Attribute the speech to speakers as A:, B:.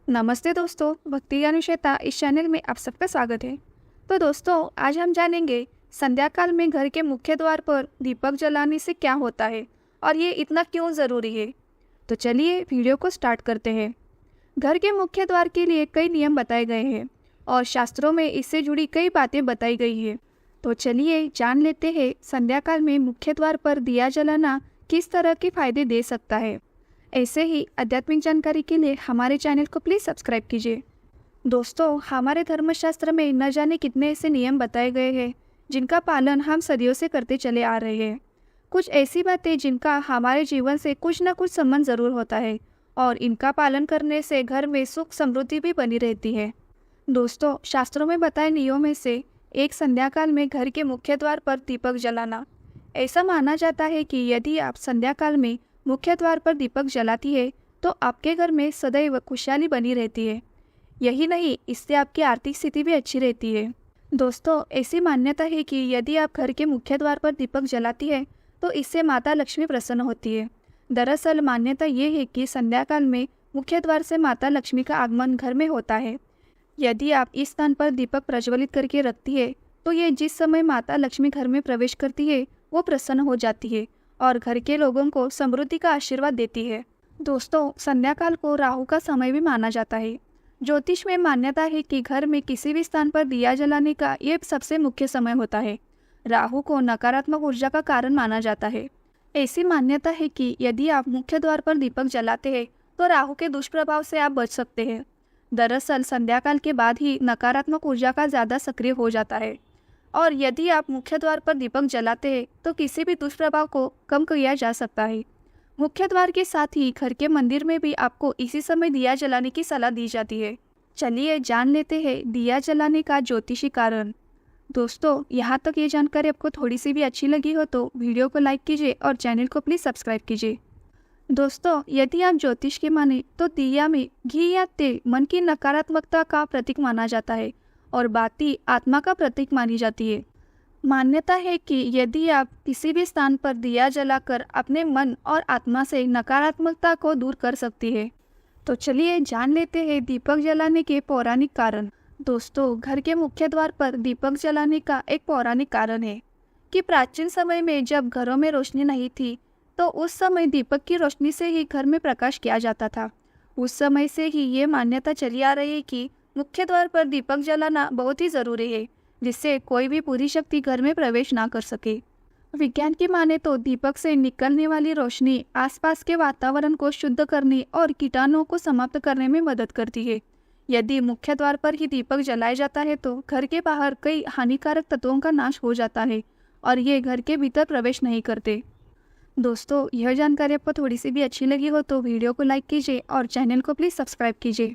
A: नमस्ते दोस्तों, भक्ति अनुश्वेता इस चैनल में आप सबका स्वागत है। तो दोस्तों, आज हम जानेंगे संध्या काल में घर के मुख्य द्वार पर दीपक जलाने से क्या होता है और ये इतना क्यों ज़रूरी है। तो चलिए वीडियो को स्टार्ट करते हैं। घर के मुख्य द्वार के लिए कई नियम बताए गए हैं और शास्त्रों में इससे जुड़ी कई बातें बताई गई है। तो चलिए जान लेते हैं संध्या काल में मुख्य द्वार पर दिया जलाना किस तरह के फायदे दे सकता है। ऐसे ही आध्यात्मिक जानकारी के लिए हमारे चैनल को प्लीज़ सब्सक्राइब कीजिए। दोस्तों, हमारे धर्मशास्त्र में न जाने कितने ऐसे नियम बताए गए हैं जिनका पालन हम सदियों से करते चले आ रहे हैं। कुछ ऐसी बातें जिनका हमारे जीवन से कुछ न कुछ संबंध ज़रूर होता है और इनका पालन करने से घर में सुख समृद्धि भी बनी रहती है। दोस्तों, शास्त्रों में बताए नियमों में से एक संध्या काल में घर के मुख्य द्वार पर दीपक जलाना। ऐसा माना जाता है कि यदि आप संध्या काल में मुख्य द्वार पर दीपक जलाती है तो आपके घर में सदैव खुशहाली बनी रहती है। यही नहीं, इससे आपकी आर्थिक स्थिति भी अच्छी रहती है। दोस्तों, ऐसी मान्यता है कि यदि आप घर के मुख्य द्वार पर दीपक जलाती है तो इससे माता लक्ष्मी प्रसन्न होती है। दरअसल मान्यता ये है कि संध्या काल में मुख्य द्वार से माता लक्ष्मी का आगमन घर में होता है। यदि आप इस स्थान पर दीपक प्रज्वलित करके रखती है तो ये जिस समय माता लक्ष्मी घर में प्रवेश करती है वो प्रसन्न हो जाती है और घर के लोगों को समृद्धि का आशीर्वाद देती है। दोस्तों, संध्या काल को राहु का समय भी माना जाता है। ज्योतिष में मान्यता है कि घर में किसी भी स्थान पर दिया जलाने का ये सबसे मुख्य समय होता है। राहु को नकारात्मक ऊर्जा का कारण माना जाता है। ऐसी मान्यता है कि यदि आप मुख्य द्वार पर दीपक जलाते हैं तो राहु के दुष्प्रभाव से आप बच सकते हैं। दरअसल संध्या काल के बाद ही नकारात्मक ऊर्जा का ज़्यादा सक्रिय हो जाता है और यदि आप मुख्य द्वार पर दीपक जलाते हैं तो किसी भी दुष्प्रभाव को कम किया जा सकता है। मुख्य द्वार के साथ ही घर के मंदिर में भी आपको इसी समय दिया जलाने की सलाह दी जाती है। चलिए जान लेते हैं दिया जलाने का ज्योतिषी कारण। दोस्तों, यहाँ तक ये जानकारी आपको थोड़ी सी भी अच्छी लगी हो तो वीडियो को लाइक कीजिए और चैनल को प्लीज़ सब्सक्राइब कीजिए। दोस्तों, यदि आप ज्योतिष के माने तो दिया में घी या तेल मन की नकारात्मकता का प्रतीक माना जाता है और बाती आत्मा का प्रतीक मानी जाती है। मान्यता है कि यदि आप किसी भी स्थान पर दिया जलाकर अपने मन और आत्मा से नकारात्मकता को दूर कर सकती है। तो चलिए जान लेते हैं दीपक जलाने के पौराणिक कारण। दोस्तों, घर के मुख्य द्वार पर दीपक जलाने का एक पौराणिक कारण है कि प्राचीन समय में जब घरों में रोशनी नहीं थी तो उस समय दीपक की रोशनी से ही घर में प्रकाश किया जाता था। उस समय से ही ये मान्यता चली आ रही है कि मुख्य द्वार पर दीपक जलाना बहुत ही ज़रूरी है, जिससे कोई भी बुरी शक्ति घर में प्रवेश ना कर सके। विज्ञान की माने तो दीपक से निकलने वाली रोशनी आसपास के वातावरण को शुद्ध करने और कीटाणुओं को समाप्त करने में मदद करती है। यदि मुख्य द्वार पर ही दीपक जलाया जाता है तो घर के बाहर कई हानिकारक तत्वों का नाश हो जाता है और ये घर के भीतर प्रवेश नहीं करते। दोस्तों, यह जानकारी आपको थोड़ी सी भी अच्छी लगी हो तो वीडियो को लाइक कीजिए और चैनल को प्लीज़ सब्सक्राइब कीजिए।